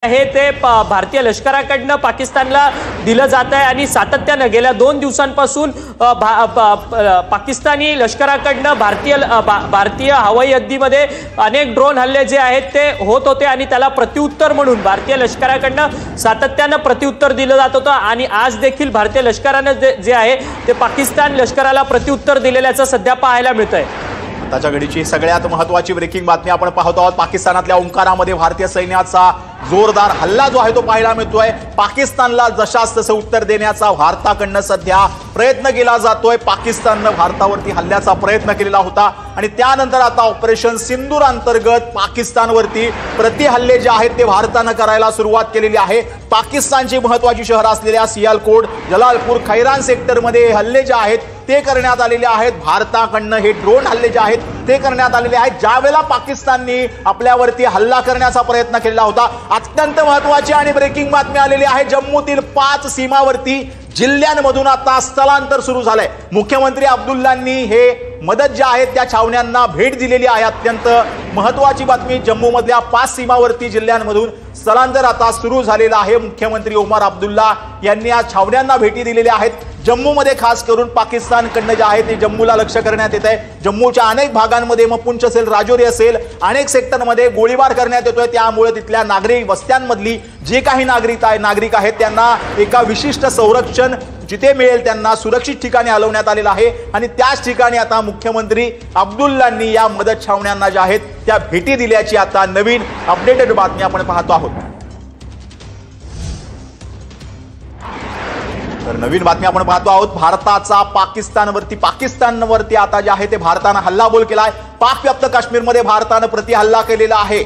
हे ते भारतीय लष्कराकडनं पाकिस्तानला दिलं जात आहे आणि सातत्यानं गेल्या 2 दिवसांपासून पाकिस्तानी लष्कराकडनं भारतीय हवाई हद्दीमध्ये अनेक ड्रोन हल्ले जे आहेत ते होत होते आणि त्याला प्रत्युत्तर म्हणून भारतीय लष्कराकडनं सातत्यानं प्रत्युत्तर दिलं जात होतं आणि आज देखील भारतीय लष्कराने जे आहे ते पाकिस्तान लष्कराला प्रत्युत्तर दिलेल्याचं सध्या पाहायला मिळतंय। आताच्या घडीची सगळ्यात महत्त्वाची ब्रेकिंग बातमी आपण पाहत आहोत। पाकिस्तानातल्या ओंकारामध्ये भारतीय सैन्याचा जोरदार हल्ला जो आहे तो पाहायला मिळतोय। पाकिस्तानला जशास तसं उत्तर देण्याचा भारताकडनं सध्या प्रयत्न केला जातोय। पाकिस्ताननं भारतावरती हल्ल्याचा प्रयत्न केलेला होता आणि त्यानंतर आता ऑपरेशन सिंदूर अंतर्गत पाकिस्तानवरती प्रतिहल्ले जे आहेत ते भारतानं करायला सुरुवात केलेली आहे। पाकिस्तानची महत्त्वाची शहरं असलेल्या सियालकोट, जलालपूर, खैरान सेक्टरमध्ये हे हल्ले जे आहेत ते करण्यात आलेले आहेत। भारताकडनं हे ड्रोन हल्ले जे आहेत ते करण्यात आलेले आहेत। ज्यावेळेला पाकिस्तानने आपल्यावरती हल्ला करण्याचा प्रयत्न केलेला होता, अत्यंत महत्त्वाची आणि ब्रेकिंग बातमी आलेली आहे। जम्मूतील 5 सीमावर्ती जिल्ह्यांमधून आता स्थलांतर सुरू झालंय। मुख्यमंत्री अब्दुल्लांनी हे मदत ज्या आहेत त्या छावण्यांना भेट दिलेली आहे। अत्यंत महत्त्वाची बातमी, जम्मूमधल्या 5 सीमावर्ती जिल्ह्यांमधून स्थलांतर आता सुरू झालेलं आहे। मुख्यमंत्री उमर अब्दुल्ला यांनी या छावण्यांना भेटी दिलेल्या आहेत। जम्मूमध्ये खास करून पाकिस्तानकडनं जे आहे ते जम्मूला लक्ष करण्यात येत आहे। जम्मूच्या अनेक भागांमध्ये मग पुंछ असेल, राजौरी असेल, अनेक सेक्टरमध्ये गोळीबार करण्यात येतोय। त्यामुळे तिथल्या नागरिक वस्त्यांमधली जे काही नागरिक आहेत त्यांना एका विशिष्ट संरक्षण जिथे मिळेल त्यांना सुरक्षित ठिकाणी हलवण्यात आलेलं आहे आणि त्याच ठिकाणी आता मुख्यमंत्री अब्दुल्लांनी या मदत छावण्यांना ज्या आहेत त्या भेटी दिल्याची आता नवीन अपडेटेड बातमी आपण पाहतो आहोत। तर नवीन बातमी आपण पाहतो आहोत। भारताचा पाकिस्तानवरती आता जे आहे ते भारतानं हल्लाबोल केलाय। पाकव्याप्त काश्मीरमध्ये भारतानं प्रतिहल्ला केलेला आहे।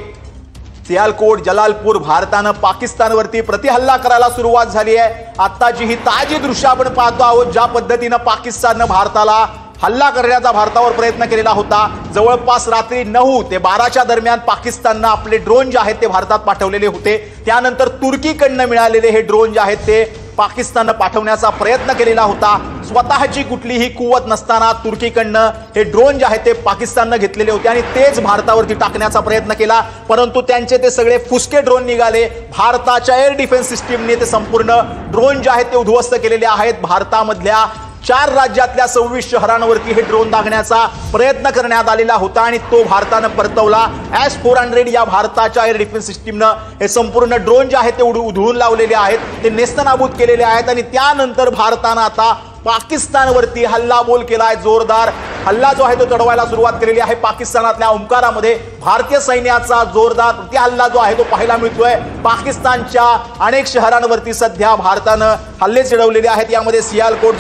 सियालकोट, जलालपूर, भारतानं पाकिस्तानवरती प्रतिहल्ला करायला सुरुवात झाली आहे। आताची ही ताजी दृश्य आपण पाहतो आहोत, ज्या पद्धतीनं पाकिस्ताननं भारताला हल्ला करण्याचा भारतावर प्रयत्न केलेला होता। जवळपास रात्री 9 ते 12च्या दरम्यान पाकिस्ताननं आपले ड्रोन जे आहेत ते भारतात पाठवलेले होते। त्यानंतर तुर्कीकडनं मिळालेले हे ड्रोन जे आहेत ते पाकिस्ताननं पाठवण्याचा प्रयत्न केलेला होता। स्वतःची कुठलीही कुवत नसताना तुर्कीकडनं हे ड्रोन जे आहेत ते पाकिस्ताननं घेतलेले होते आणि तेच भारतावरती टाकण्याचा प्रयत्न केला, परंतु त्यांचे ते सगळे फुसके ड्रोन निघाले। भारताच्या एअर डिफेन्स सिस्टीमने ते संपूर्ण ड्रोन जे आहेत ते उद्ध्वस्त केलेले आहेत। भारतामधल्या 4 राज्यातल्या 26 शहरांवरती हे ड्रोन दागण्याचा प्रयत्न करण्यात आलेला होता आणि तो भारतानं परतवला। S-400 या भारताच्या एअर डिफेन्स सिस्टीमनं हे संपूर्ण ड्रोन जे आहेत ते उधळून लावलेले आहेत, ते नेस्तनाबूत केलेले आहेत आणि त्यानंतर भारतानं आता पाकिस्तानवरती हल्लाबोल केलाय। जोरदार हल्ला जो आहे तो चढवायला सुरुवात केलेली आहे। पाकिस्तानातल्या ओंकारामध्ये भारतीय सैन्याचा जोरदार प्रतिहल्ला जो आहे तो पाहायला मिळतोय। पाकिस्तानच्या अनेक शहरांवरती सध्या भारतानं हल्ले चढवलेले आहेत। यामध्ये सियालकोट,